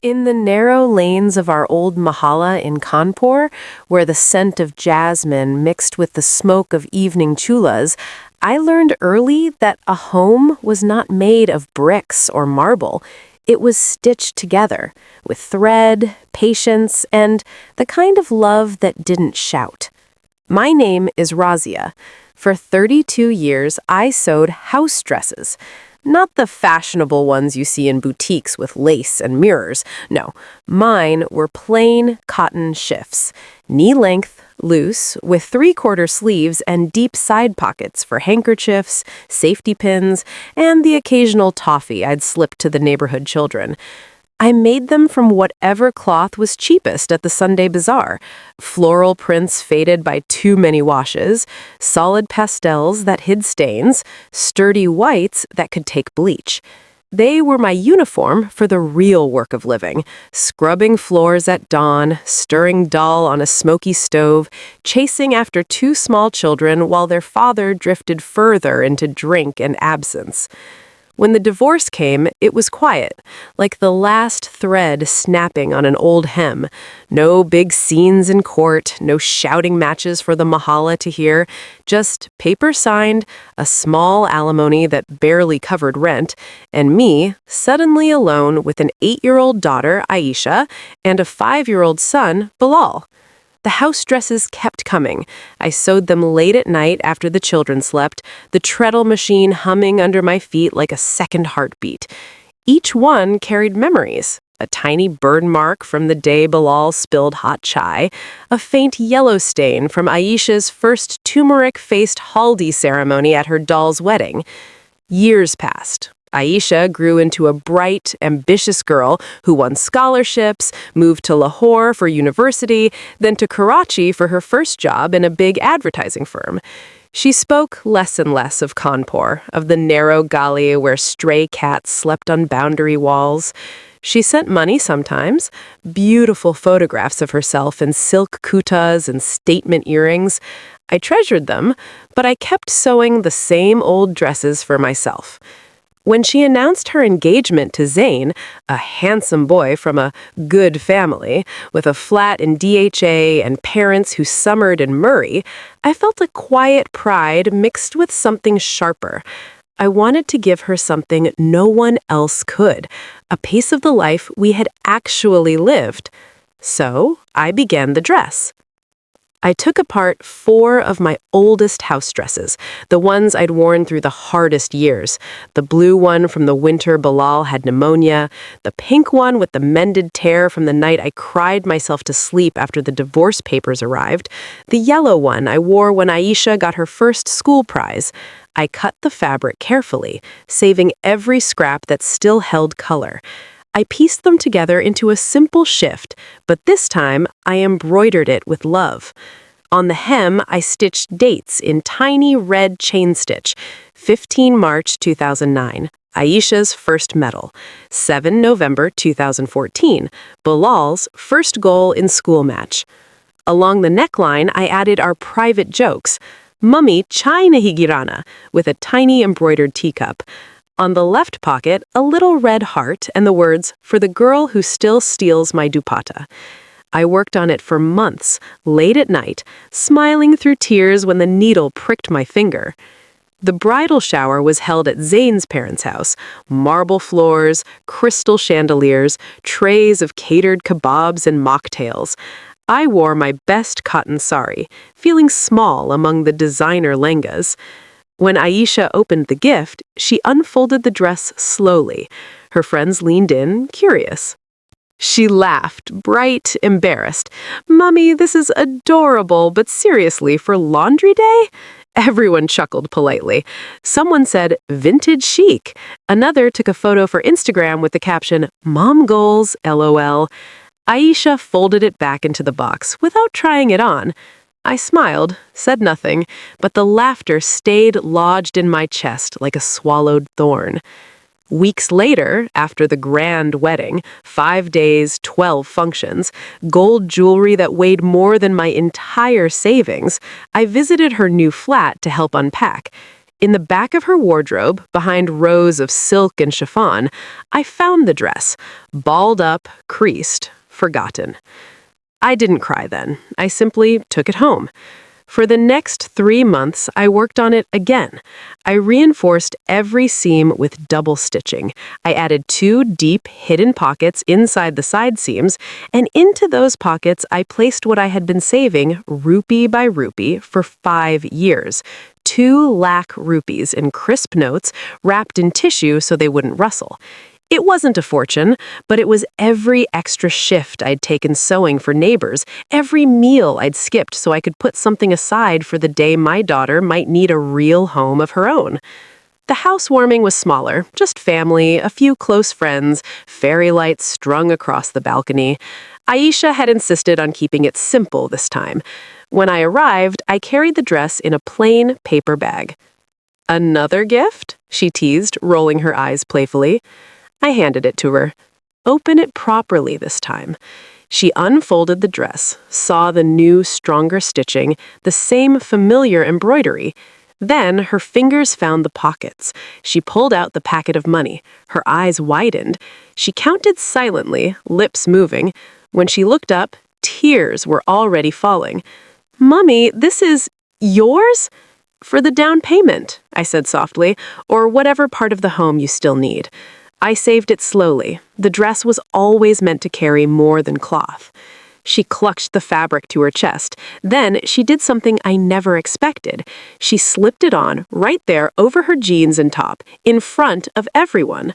In the narrow lanes of our old mahalla in Kanpur, where the scent of jasmine mixed with the smoke of evening chulas, I learned early that a home was not made of bricks or marble. It was stitched together with thread, patience, and the kind of love that didn't shout. My name is Razia. For 32 years, I sewed house dresses. Not the fashionable ones you see in boutiques with lace and mirrors. No, mine were plain cotton shifts, knee-length, loose, with three-quarter sleeves and deep side pockets for handkerchiefs, safety pins, and the occasional toffee I'd slip to the neighborhood children. I made them from whatever cloth was cheapest at the Sunday bazaar. Floral prints faded by too many washes, solid pastels that hid stains, sturdy whites that could take bleach. They were my uniform for the real work of living, scrubbing floors at dawn, stirring dal on a smoky stove, chasing after two small children while their father drifted further into drink and absence. When the divorce came, it was quiet, like the last thread snapping on an old hem. No big scenes in court, no shouting matches for the mahalla to hear, just paper signed, a small alimony that barely covered rent, and me suddenly alone with an 8-year-old daughter, Aisha, and a 5-year-old son, Bilal. The house dresses kept coming. I sewed them late at night after the children slept, the treadle machine humming under my feet like a second heartbeat. Each one carried memories. A tiny burn mark from the day Bilal spilled hot chai, a faint yellow stain from Aisha's first turmeric-faced haldi ceremony at her doll's wedding. Years passed. Aisha grew into a bright, ambitious girl who won scholarships, moved to Lahore for university, then to Karachi for her first job in a big advertising firm. She spoke less and less of Kanpur, of the narrow gully where stray cats slept on boundary walls. She sent money sometimes, beautiful photographs of herself in silk kutas and statement earrings. I treasured them, but I kept sewing the same old dresses for myself. When she announced her engagement to Zain, a handsome boy from a good family, with a flat in DHA and parents who summered in Murray, I felt a quiet pride mixed with something sharper. I wanted to give her something no one else could, a piece of the life we had actually lived. So I began the dress. I took apart 4 of my oldest house dresses, the ones I'd worn through the hardest years. The blue one from the winter Bilal had pneumonia, the pink one with the mended tear from the night I cried myself to sleep after the divorce papers arrived, the yellow one I wore when Aisha got her first school prize. I cut the fabric carefully, saving every scrap that still held color. I pieced them together into a simple shift, but this time I embroidered it with love. On the hem, I stitched dates in tiny red chain stitch. 15 March 2009, Aisha's first medal. 7 November 2014, Bilal's first goal in school match. Along the neckline, I added our private jokes. Mummy chai nahi girana, with a tiny embroidered teacup. On the left pocket, a little red heart and the words, "For the girl who still steals my dupatta." I worked on it for months, late at night, smiling through tears when the needle pricked my finger. The bridal shower was held at Zain's parents' house. Marble floors, crystal chandeliers, trays of catered kebabs and mocktails. I wore my best cotton sari, feeling small among the designer lengas. When Aisha opened the gift, she unfolded the dress slowly. Her friends leaned in, curious. She laughed, bright, embarrassed. "Mummy, this is adorable, but seriously, for laundry day?" Everyone chuckled politely. Someone said, "Vintage chic." Another took a photo for Instagram with the caption, "Mom goals, LOL." Aisha folded it back into the box without trying it on. I smiled, said nothing, but the laughter stayed lodged in my chest like a swallowed thorn. Weeks later, after the grand wedding, 5 days, 12 functions, gold jewelry that weighed more than my entire savings, I visited her new flat to help unpack. In the back of her wardrobe, behind rows of silk and chiffon, I found the dress, balled up, creased, forgotten. I didn't cry then. I simply took it home. For the next 3 months, I worked on it again. I reinforced every seam with double stitching. I added 2 deep, hidden pockets inside the side seams, and into those pockets I placed what I had been saving, rupee by rupee, for 5 years. 2 lakh rupees in crisp notes wrapped in tissue so they wouldn't rustle. It wasn't a fortune, but it was every extra shift I'd taken sewing for neighbors, every meal I'd skipped so I could put something aside for the day my daughter might need a real home of her own. The housewarming was smaller, just family, a few close friends, fairy lights strung across the balcony. Aisha had insisted on keeping it simple this time. When I arrived, I carried the dress in a plain paper bag. "Another gift?" she teased, rolling her eyes playfully. I handed it to her. "Open it properly this time." She unfolded the dress, saw the new, stronger stitching, the same familiar embroidery. Then her fingers found the pockets. She pulled out the packet of money. Her eyes widened. She counted silently, lips moving. When she looked up, tears were already falling. "Mummy, this is yours?" "For the down payment," I said softly, "or whatever part of the home you still need." I saved it slowly. The dress was always meant to carry more than cloth. She clutched the fabric to her chest. Then she did something I never expected. She slipped it on, right there over her jeans and top, in front of everyone.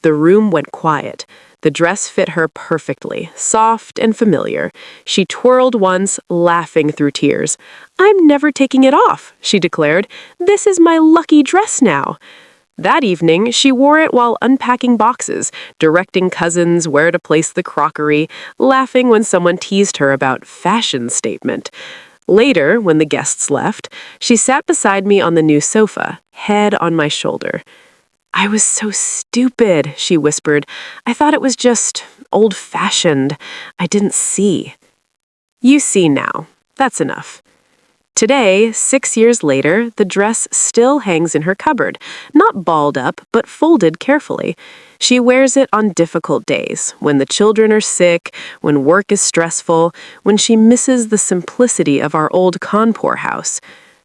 The room went quiet. The dress fit her perfectly, soft and familiar. She twirled once, laughing through tears. "I'm never taking it off," she declared. "This is my lucky dress now." That evening, she wore it while unpacking boxes, directing cousins where to place the crockery, laughing when someone teased her about fashion statement. Later, when the guests left, she sat beside me on the new sofa, head on my shoulder. "I was so stupid," she whispered. "I thought it was just old-fashioned. I didn't see." "You see now. That's enough." Today, 6 years later, the dress still hangs in her cupboard, not balled up, but folded carefully. She wears it on difficult days, when the children are sick, when work is stressful, when she misses the simplicity of our old Kanpur house.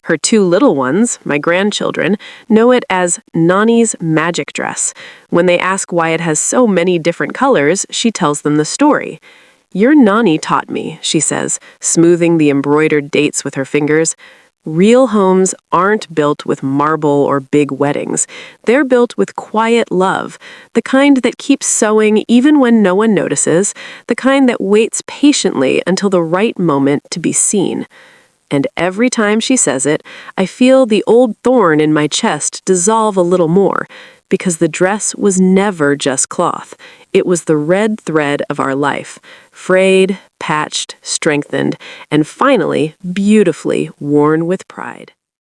Her 2 little ones, my grandchildren, know it as Nani's magic dress. When they ask why it has so many different colors, she tells them the story. "Your Nani taught me," she says, smoothing the embroidered dates with her fingers. "Real homes aren't built with marble or big weddings. They're built with quiet love, the kind that keeps sewing even when no one notices, the kind that waits patiently until the right moment to be seen." And every time she says it, I feel the old thorn in my chest dissolve a little more, because the dress was never just cloth. It was the red thread of our life, frayed, patched, strengthened, and finally, beautifully worn with pride.